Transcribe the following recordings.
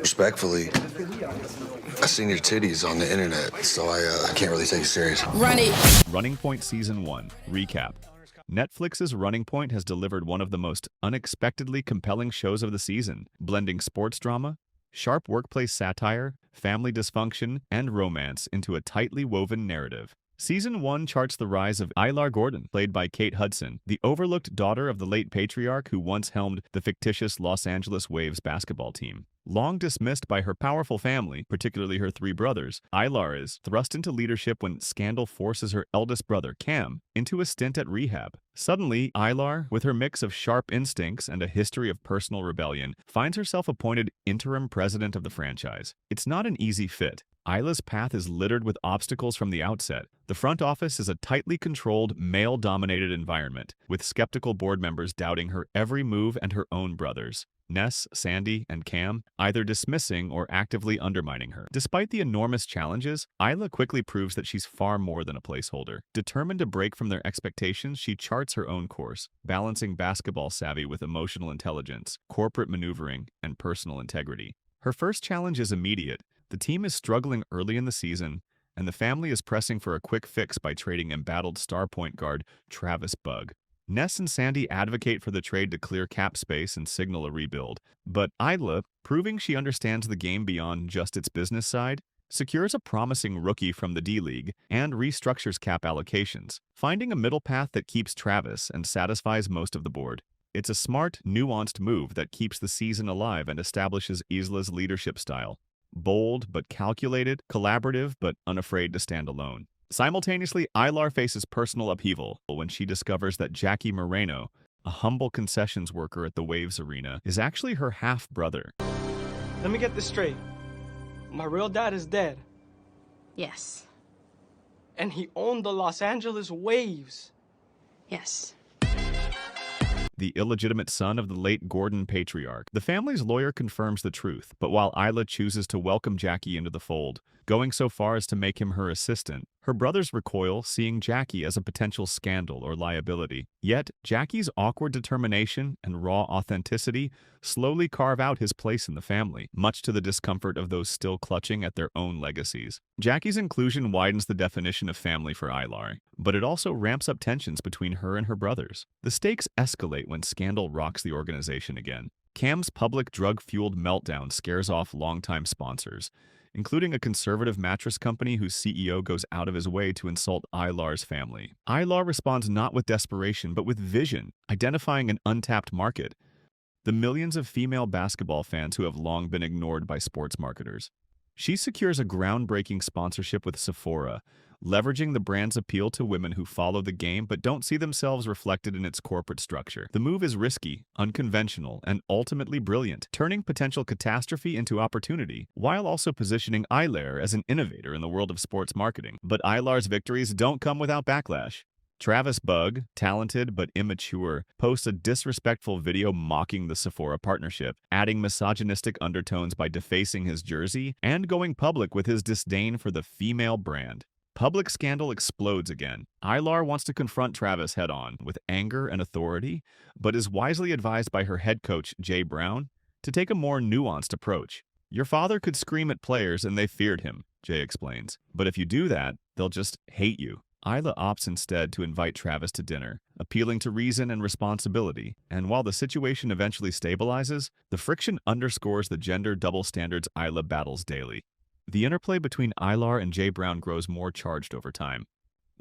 Respectfully, I seen your titties on the internet, so I can't really take you serious. Run it. Running Point Season 1 Recap. Netflix's Running Point has delivered one of the most unexpectedly compelling shows of the season, blending sports drama, sharp workplace satire, family dysfunction, and romance into a tightly woven narrative. Season 1 charts the rise of Isla Gordon, played by Kate Hudson, the overlooked daughter of the late patriarch who once helmed the fictitious Los Angeles Waves basketball team. Long dismissed by her powerful family, particularly her three brothers, Isla is thrust into leadership when scandal forces her eldest brother, Cam, into a stint at rehab. Suddenly, Isla, with her mix of sharp instincts and a history of personal rebellion, finds herself appointed interim president of the franchise. It's not an easy fit. Isla's path is littered with obstacles from the outset. The front office is a tightly controlled, male-dominated environment, with skeptical board members doubting her every move and her own brothers, Ness, Sandy, and Cam, either dismissing or actively undermining her. Despite the enormous challenges, Isla quickly proves that she's far more than a placeholder. Determined to break from their expectations, she charts her own course, balancing basketball savvy with emotional intelligence, corporate maneuvering, and personal integrity. Her first challenge is immediate. The team is struggling early in the season, and the family is pressing for a quick fix by trading embattled star point guard Travis Bug. Ness and Sandy advocate for the trade to clear cap space and signal a rebuild, but Isla, proving she understands the game beyond just its business side, secures a promising rookie from the D-League and restructures cap allocations, finding a middle path that keeps Travis and satisfies most of the board. It's a smart, nuanced move that keeps the season alive and establishes Isla's leadership style. Bold but calculated, collaborative but unafraid to stand alone. Simultaneously, Isla faces personal upheaval when she discovers that Jackie Moreno, a humble concessions worker at the Waves Arena, is actually her half-brother. Let me get this straight. My real dad is dead. Yes. And he owned the Los Angeles Waves. Yes. The illegitimate son of the late Gordon patriarch. The family's lawyer confirms the truth, but while Isla chooses to welcome Jackie into the fold, going so far as to make him her assistant, her brothers recoil, seeing Jackie as a potential scandal or liability. Yet, Jackie's awkward determination and raw authenticity slowly carve out his place in the family, much to the discomfort of those still clutching at their own legacies. Jackie's inclusion widens the definition of family for Isla, but it also ramps up tensions between her and her brothers. The stakes escalate when scandal rocks the organization again. Cam's public drug-fueled meltdown scares off longtime sponsors, including a conservative mattress company whose CEO goes out of his way to insult Ilar's family. Isla responds not with desperation, but with vision, identifying an untapped market: the millions of female basketball fans who have long been ignored by sports marketers. She secures a groundbreaking sponsorship with Sephora, leveraging the brand's appeal to women who follow the game but don't see themselves reflected in its corporate structure. The move is risky, unconventional, and ultimately brilliant, turning potential catastrophe into opportunity, while also positioning Isla as an innovator in the world of sports marketing. But Ilar's victories don't come without backlash. Travis Bug, talented but immature, posts a disrespectful video mocking the Sephora partnership, adding misogynistic undertones by defacing his jersey and going public with his disdain for the female brand. Public scandal explodes again. Isla wants to confront Travis head-on with anger and authority, but is wisely advised by her head coach, Jay Brown, to take a more nuanced approach. "Your father could scream at players and they feared him," Jay explains. "But if you do that, they'll just hate you." Isla opts instead to invite Travis to dinner, appealing to reason and responsibility, and while the situation eventually stabilizes, the friction underscores the gender double standards Isla battles daily. The interplay between Isla and Jay Brown grows more charged over time.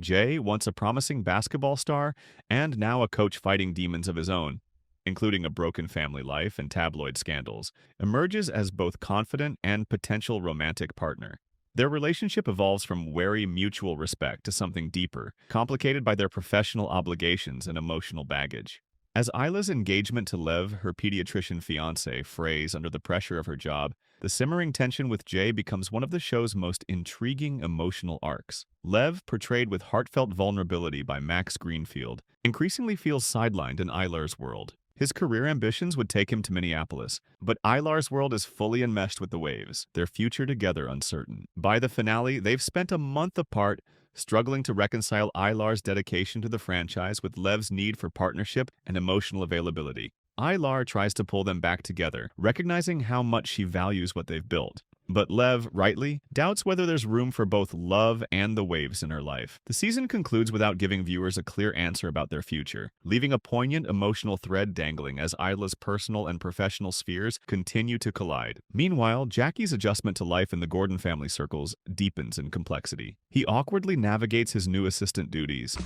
Jay, once a promising basketball star, and now a coach fighting demons of his own, including a broken family life and tabloid scandals, emerges as both confident and potential romantic partner. Their relationship evolves from wary mutual respect to something deeper, complicated by their professional obligations and emotional baggage. As Isla's engagement to Lev, her pediatrician fiancé, frays under the pressure of her job, the simmering tension with Jay becomes one of the show's most intriguing emotional arcs. Lev, portrayed with heartfelt vulnerability by Max Greenfield, increasingly feels sidelined in Ilar's world. His career ambitions would take him to Minneapolis, but Ilar's world is fully enmeshed with the Waves, their future together uncertain. By the finale, they've spent a month apart, struggling to reconcile Ilar's dedication to the franchise with Lev's need for partnership and emotional availability. Isla tries to pull them back together, recognizing how much she values what they've built. But Lev, rightly, doubts whether there's room for both love and the waves in her life. The season concludes without giving viewers a clear answer about their future, leaving a poignant emotional thread dangling as Isla's personal and professional spheres continue to collide. Meanwhile, Jackie's adjustment to life in the Gordon family circles deepens in complexity. He awkwardly navigates his new assistant duties.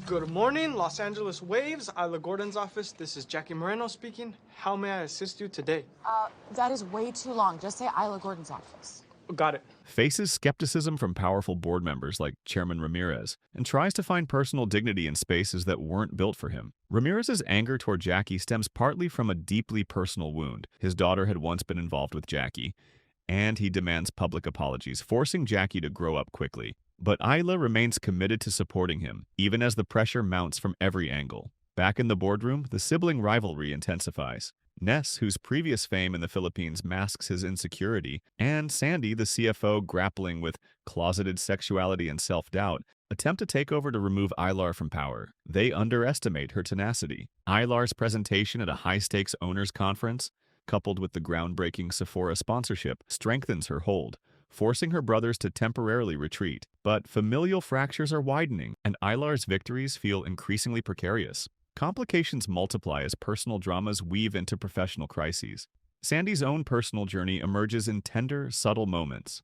Good morning, Los Angeles Waves, Isla Gordon's office. This is Jackie Moreno speaking. How may I assist you today? That is way too long. Just say Isla Gordon's office. Got it. Faces skepticism from powerful board members like Chairman Ramirez, and tries to find personal dignity in spaces that weren't built for him. Ramirez's anger toward Jackie stems partly from a deeply personal wound. His daughter had once been involved with Jackie, and he demands public apologies, forcing Jackie to grow up quickly. But Isla remains committed to supporting him, even as the pressure mounts from every angle. Back in the boardroom, the sibling rivalry intensifies. Ness, whose previous fame in the Philippines masks his insecurity, and Sandy, the CFO grappling with closeted sexuality and self-doubt, attempt to take over to remove Isla from power. They underestimate her tenacity. Ilar's presentation at a high-stakes owners conference, coupled with the groundbreaking Sephora sponsorship, strengthens her hold, forcing her brothers to temporarily retreat. But familial fractures are widening, and Ilar's victories feel increasingly precarious. Complications multiply as personal dramas weave into professional crises. Sandy's own personal journey emerges in tender, subtle moments.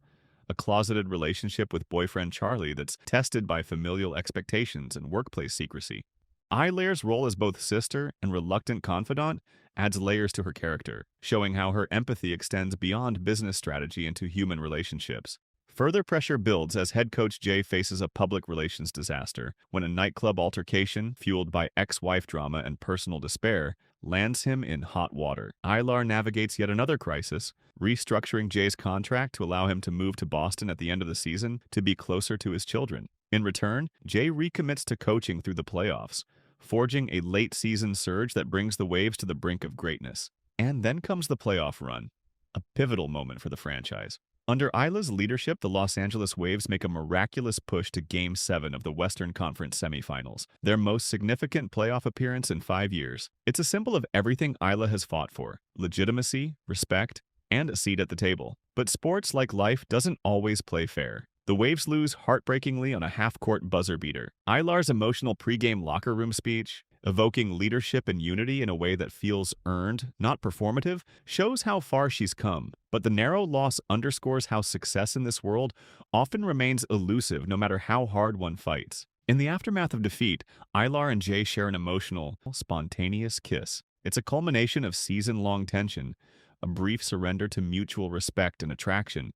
A closeted relationship with boyfriend Charlie that's tested by familial expectations and workplace secrecy. Ilar's role as both sister and reluctant confidant adds layers to her character, showing how her empathy extends beyond business strategy into human relationships. Further pressure builds as head coach Jay faces a public relations disaster when a nightclub altercation, fueled by ex-wife drama and personal despair, lands him in hot water. Isla navigates yet another crisis, restructuring Jay's contract to allow him to move to Boston at the end of the season to be closer to his children. In return, Jay recommits to coaching through the playoffs, forging a late-season surge that brings the Waves to the brink of greatness. And then comes the playoff run, a pivotal moment for the franchise. Under Isla's leadership, the Los Angeles Waves make a miraculous push to Game 7 of the Western Conference semifinals, their most significant playoff appearance in 5 years. It's a symbol of everything Isla has fought for: legitimacy, respect, and a seat at the table. But sports, like life, doesn't always play fair. The Waves lose heartbreakingly on a half-court buzzer beater. Ilar's emotional pregame locker room speech, evoking leadership and unity in a way that feels earned, not performative, shows how far she's come. But the narrow loss underscores how success in this world often remains elusive no matter how hard one fights. In the aftermath of defeat, Isla and Jay share an emotional, spontaneous kiss. It's a culmination of season-long tension, a brief surrender to mutual respect and attraction.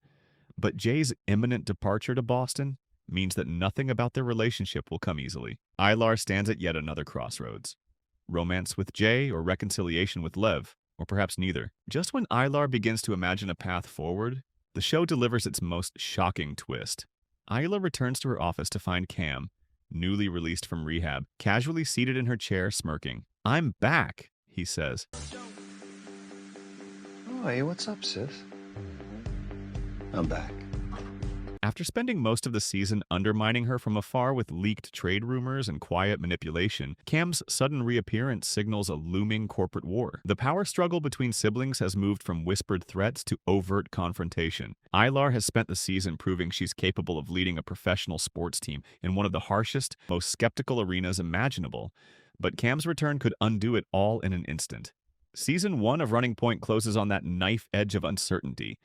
But Jay's imminent departure to Boston means that nothing about their relationship will come easily. Isla stands at yet another crossroads. Romance with Jay or reconciliation with Lev, or perhaps neither. Just when Isla begins to imagine a path forward, the show delivers its most shocking twist. Isla returns to her office to find Cam, newly released from rehab, casually seated in her chair smirking. "I'm back," he says. Oh, hey, what's up, sis? I'm back. After spending most of the season undermining her from afar with leaked trade rumors and quiet manipulation, Cam's sudden reappearance signals a looming corporate war. The power struggle between siblings has moved from whispered threats to overt confrontation. Isla has spent the season proving she's capable of leading a professional sports team in one of the harshest, most skeptical arenas imaginable. But Cam's return could undo it all in an instant. Season 1 of Running Point closes on that knife edge of uncertainty,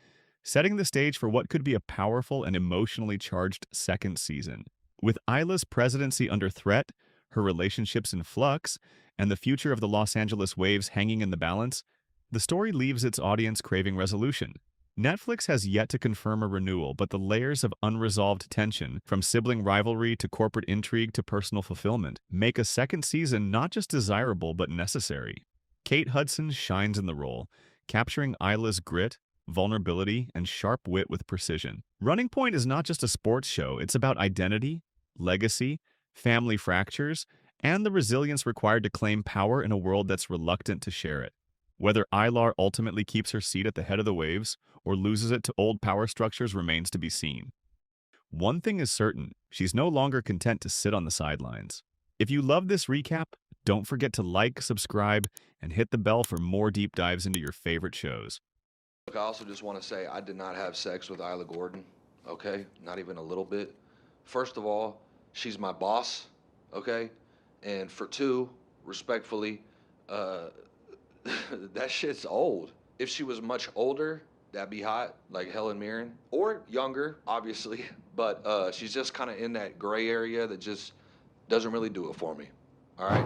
setting the stage for what could be a powerful and emotionally charged second season. With Isla's presidency under threat, her relationships in flux, and the future of the Los Angeles Waves hanging in the balance, the story leaves its audience craving resolution. Netflix has yet to confirm a renewal, but the layers of unresolved tension, from sibling rivalry to corporate intrigue to personal fulfillment, make a second season not just desirable but necessary. Kate Hudson shines in the role, capturing Isla's grit, vulnerability, and sharp wit with precision. Running Point is not just a sports show, it's about identity, legacy, family fractures, and the resilience required to claim power in a world that's reluctant to share it. Whether Isla ultimately keeps her seat at the head of the Waves or loses it to old power structures remains to be seen. One thing is certain, she's no longer content to sit on the sidelines. If you love this recap, Don't forget to like, subscribe, and hit the bell for more deep dives into your favorite shows. Look, I also just want to say I did not have sex with Isla Gordon, okay? Not even a little bit. First of all, she's my boss, okay? And for two, respectfully, that shit's old. If she was much older, that'd be hot, like Helen Mirren, or younger, obviously. But she's just kind of in that gray area that just doesn't really do it for me, all right?